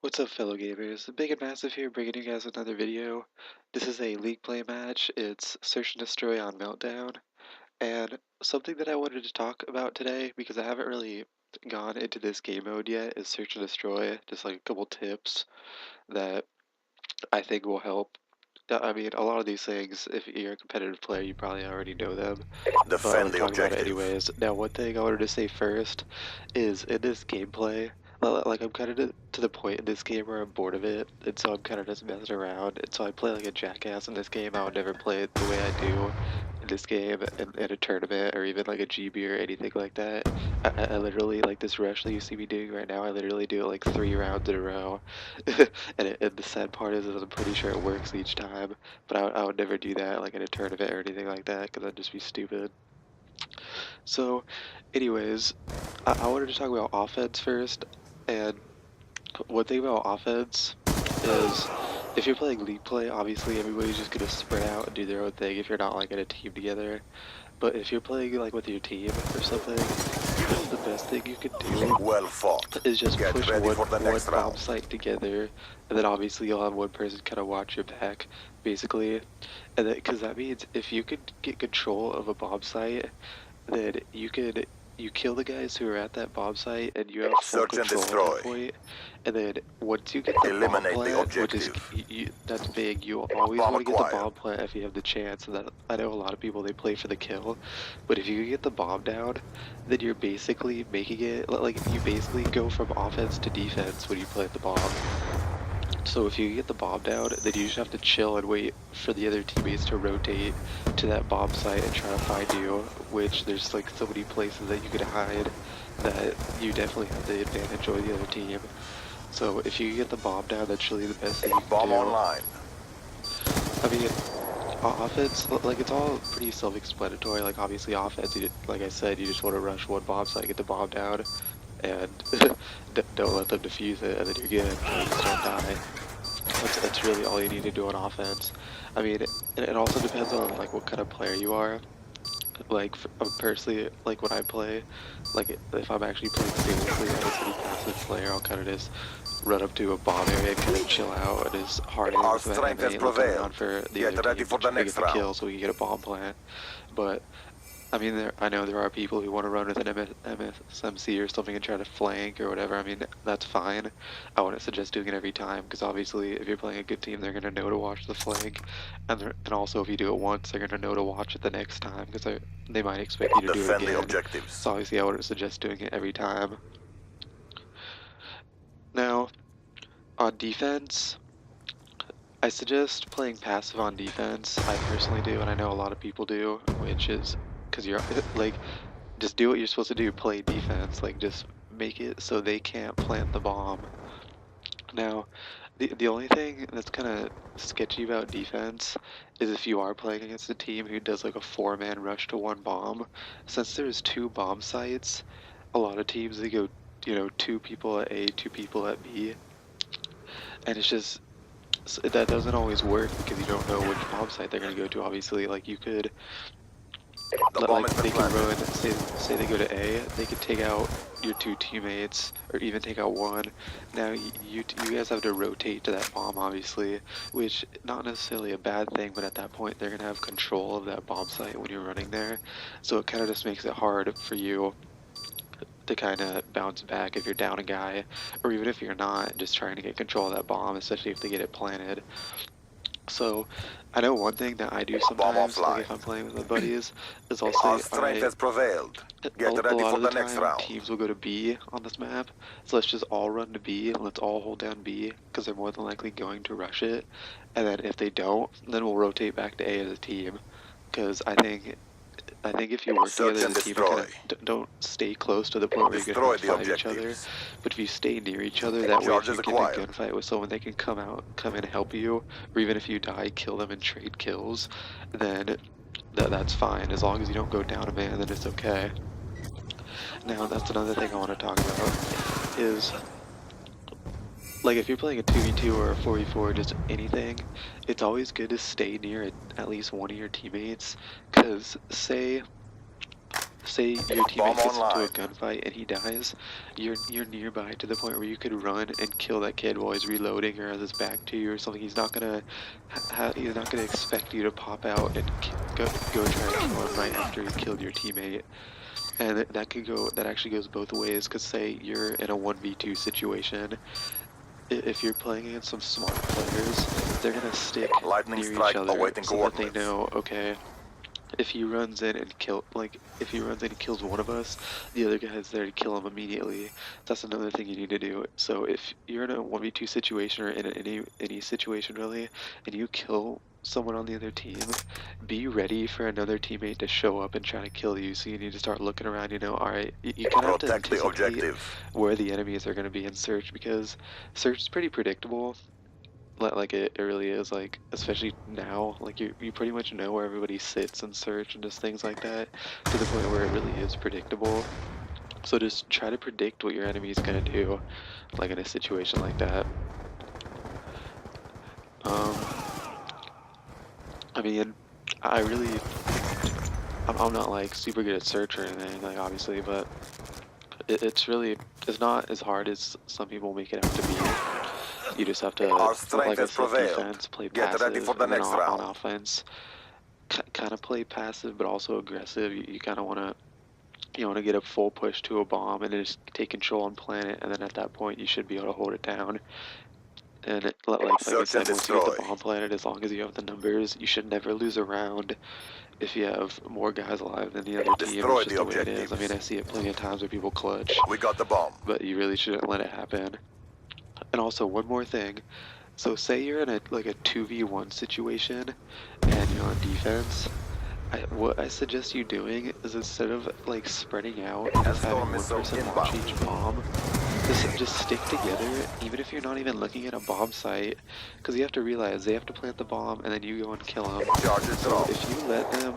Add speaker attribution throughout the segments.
Speaker 1: What's up, fellow gamers? Big and Massive here, bringing you guys another video. This is a league play match. It's Search and Destroy on Meltdown, and something that I wanted to talk about today, because I haven't really gone into this game mode yet, is Search and Destroy. Just like a couple tips that I think will help. I mean, a lot of these things, if you're a competitive player, you probably already know them, but I
Speaker 2: Defend
Speaker 1: want to
Speaker 2: the
Speaker 1: talk about it
Speaker 2: objective.
Speaker 1: anyways. Now, one thing I wanted to say first is in this gameplay, like I'm kind of to the point in this game where I'm bored of it, and so I'm kind of just messing around, and so I play like a jackass in this game. I would never play it the way I do in this game in a tournament or even like a GB or anything like that. I literally, like this rush that you see me doing right now, I literally do it like 3 rounds in a row. And the sad part is I'm pretty sure it works each time, but I would never do that like in a tournament or anything like that because I'd just be stupid. So, anyways, I wanted to talk about offense first, and one thing about offense is if you're playing league play, obviously everybody's just gonna spread out and do their own thing if you're not like in a team together. But if you're playing like with your team or something, the best thing you could do
Speaker 2: Well fought.
Speaker 1: is just
Speaker 2: Get
Speaker 1: push
Speaker 2: ready
Speaker 1: one
Speaker 2: for the
Speaker 1: one
Speaker 2: next
Speaker 1: bomb
Speaker 2: round.
Speaker 1: site together, and then obviously you'll have one person kind of watch your back, basically, and then because that means if you could get control of a bomb site, then you kill the guys who are at that bomb site, and you have full
Speaker 2: Search and
Speaker 1: control at that
Speaker 2: destroy.
Speaker 1: point. And then once you get the bomb
Speaker 2: Eliminate the
Speaker 1: plant, which is
Speaker 2: objective.
Speaker 1: that's big, you always
Speaker 2: Bomb
Speaker 1: want to get the
Speaker 2: acquired.
Speaker 1: bomb plant if you have the chance. And that I know a lot of people they play for the kill, but if you can get the bomb down, then you're basically making it like you basically go from offense to defense when you plant the bomb. So if you get the bomb down, then you just have to chill and wait for the other teammates to rotate to that bomb site and try to find you, which there's like so many places that you could hide that you definitely have the advantage over the other team. So if you get the bomb down, that's really the best thing you can
Speaker 2: Bomb
Speaker 1: do.
Speaker 2: online.
Speaker 1: I mean, offense, like it's all pretty self-explanatory. Like obviously offense, like I said, you just want to rush one bomb site, get the bomb down, and don't let them defuse it, and then you're good, and you just don't die. That's really all you need to do on offense. I mean, it also depends on like what kind of player you are. Like personally, like when I play, like if I'm actually playing seriously, I'm a pretty passive player. I'll kind of just run up to a bomb area and kind of chill out and just hard aim
Speaker 2: Our
Speaker 1: with my
Speaker 2: strength has
Speaker 1: M8, looking around
Speaker 2: prevailed.
Speaker 1: for the other
Speaker 2: Get ready
Speaker 1: team
Speaker 2: for the
Speaker 1: to get
Speaker 2: next
Speaker 1: the kill
Speaker 2: round.
Speaker 1: so we can get a bomb plant. But I mean, I know there are people who want to run with an MSMC or something and try to flank or whatever. I mean, that's fine. I wouldn't suggest doing it every time because obviously, if you're playing a good team, they're gonna know to watch the flank, and also if you do it once, they're gonna know to watch it the next time because they might expect you to do it
Speaker 2: Defend the
Speaker 1: again.
Speaker 2: objectives.
Speaker 1: So obviously, I wouldn't suggest doing it every time. Now, on defense, I suggest playing passive on defense. I personally do, and I know a lot of people do, which is because you're like just do what you're supposed to do, play defense, like just make it so they can't plant the bomb. Now, the only thing that's kind of sketchy about defense is if you are playing against a team who does like a 4-man rush to one bomb. Since there's 2 bomb sites, a lot of teams they go, 2 people at A, 2 people at B, and it's just that doesn't always work because you don't know which bomb site they're gonna go to. Obviously, like you could
Speaker 2: The bomb
Speaker 1: like
Speaker 2: has been
Speaker 1: they could
Speaker 2: planted.
Speaker 1: run, say they go to A, they could take out your 2 teammates or even take out one. Now you guys have to rotate to that bomb, obviously, which not necessarily a bad thing, but at that point they're gonna have control of that bomb site when you're running there. So it kind of just makes it hard for you to kind of bounce back if you're down a guy, or even if you're not, just trying to get control of that bomb, especially if they get it planted. So, I know one thing that I do
Speaker 2: Bomb
Speaker 1: sometimes, like
Speaker 2: offline.
Speaker 1: if I'm playing with my buddies, is I'll
Speaker 2: Our
Speaker 1: say
Speaker 2: strength has prevailed. Get
Speaker 1: a
Speaker 2: ready
Speaker 1: lot
Speaker 2: for
Speaker 1: of the
Speaker 2: the next
Speaker 1: time
Speaker 2: round.
Speaker 1: teams will go to B on this map. So let's just all run to B and let's all hold down B because they're more than likely going to rush it. And then if they don't, then we'll rotate back to A as a team. Because I think if you work together
Speaker 2: Search
Speaker 1: as
Speaker 2: and
Speaker 1: a team and kind
Speaker 2: destroy.
Speaker 1: of don't stay close to the point where you're gonna
Speaker 2: Destroy
Speaker 1: have to
Speaker 2: the
Speaker 1: fight each other,
Speaker 2: objectives.
Speaker 1: but if you stay near each other, that way if you
Speaker 2: Charges
Speaker 1: get in a
Speaker 2: acquired.
Speaker 1: gunfight with someone, they can come in and help you, or even if you die, kill them and trade kills, then that's fine. As long as you don't go down a man, then it's okay. Now that's another thing I want to talk about is like if you're playing a 2v2 or a 4v4, just anything, it's always good to stay near at least one of your teammates, because say say your
Speaker 2: Bomb
Speaker 1: teammate gets into a
Speaker 2: online.
Speaker 1: gunfight and he dies, you're nearby to the point where you could run and kill that kid while he's reloading or has his back to you or something. He's not gonna he's not gonna expect you to pop out and go try to kill him right after he killed your teammate. And that actually goes both ways. Cause say you're in a 1v2 situation, if you're playing against some smart players, they're gonna stick
Speaker 2: Lightning
Speaker 1: near each
Speaker 2: strike
Speaker 1: other
Speaker 2: awaiting
Speaker 1: so that they
Speaker 2: coordinates.
Speaker 1: know, okay, if he runs in and if he runs in and kills one of us, the other guy's there to kill him immediately. That's another thing you need to do. So if you're in a 1v2 situation or in any situation really, and you kill someone on the other team, be ready for another teammate to show up and try to kill you. So you need to start looking around, all right, you kind of have to
Speaker 2: Protect the
Speaker 1: anticipate
Speaker 2: objective.
Speaker 1: where the enemies are going to be in search because search is pretty predictable. Like it really is, like especially now, like you pretty much know where everybody sits in search and just things like that, to the point where it really is predictable. So just try to predict what your enemy is gonna do, like in a situation like that. Um, I mean, I really, I'm not like super good at search or anything, like obviously, but it's not as hard as some people make it out to be. You just have to,
Speaker 2: Our strength
Speaker 1: like I
Speaker 2: has
Speaker 1: said,
Speaker 2: prevailed.
Speaker 1: defense, play
Speaker 2: Get ready for
Speaker 1: passive,
Speaker 2: the
Speaker 1: and then
Speaker 2: next
Speaker 1: on
Speaker 2: round.
Speaker 1: offense, kind of play passive but also aggressive. You kind of want to get a full push to a bomb and then just take control on planet, and then at that point you should be able to hold it down. And like I
Speaker 2: Search and
Speaker 1: said, once you get the
Speaker 2: destroy.
Speaker 1: bomb planet, as long as you have the numbers, you should never lose a round if you have more guys alive than the other team. It's
Speaker 2: Destroy
Speaker 1: just
Speaker 2: the
Speaker 1: the way it is. I mean,
Speaker 2: objectives.
Speaker 1: I see it plenty of times where people clutch,
Speaker 2: We got the bomb.
Speaker 1: but you really shouldn't let it happen. And also, one more thing. So say you're in a 2v1 situation and you're on defense. What I suggest you doing is, instead of like spreading out and just having
Speaker 2: Hellstorm
Speaker 1: one
Speaker 2: missile
Speaker 1: person watch
Speaker 2: inbound.
Speaker 1: each bomb, just stick together, even if you're not even looking at a bomb site, because you have to realize they have to plant the bomb and then you go and kill them.
Speaker 2: Charges
Speaker 1: So
Speaker 2: dropped.
Speaker 1: if you let him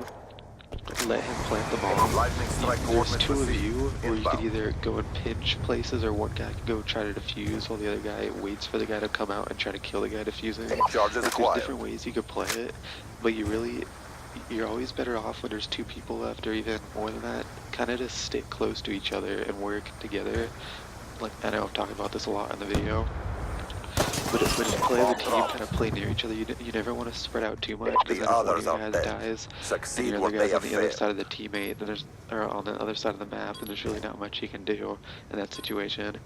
Speaker 1: plant the bomb,
Speaker 2: Lightning strike
Speaker 1: there's
Speaker 2: coordinates
Speaker 1: two of
Speaker 2: received.
Speaker 1: you where you could
Speaker 2: Inbound.
Speaker 1: either go and pinch places, or one guy can go try to defuse while the other guy waits for the guy to come out and try to kill the guy defusing.
Speaker 2: Charges
Speaker 1: Like there's
Speaker 2: acquired.
Speaker 1: different ways you could play it, but you're always better off when there's two people left, or even more than that. Kind of just stick close to each other and work together. Like, I know I've talked about this a lot in the video, but just play as a
Speaker 2: Bomb
Speaker 1: team, kind of
Speaker 2: dropped.
Speaker 1: play near each other. You never want to spread out too much, because
Speaker 2: The
Speaker 1: then if one of
Speaker 2: others
Speaker 1: your
Speaker 2: are
Speaker 1: guys
Speaker 2: dead.
Speaker 1: dies and
Speaker 2: Succeed
Speaker 1: your other
Speaker 2: what they
Speaker 1: guy's on
Speaker 2: have
Speaker 1: the other
Speaker 2: failed.
Speaker 1: side of the teammate, then or on the other side of the map, then there's really not much you can do in that situation.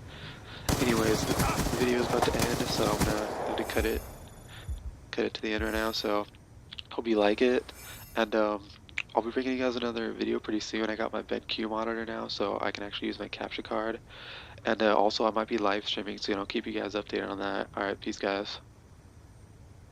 Speaker 1: Anyways, the video is about to end, so I'm gonna have to cut it to the end right now. So hope you like it, and I'll be bringing you guys another video pretty soon. I got my BenQ monitor now, so I can actually use my capture card. And also, I might be live streaming soon. I'll keep you guys updated on that. All right, peace, guys.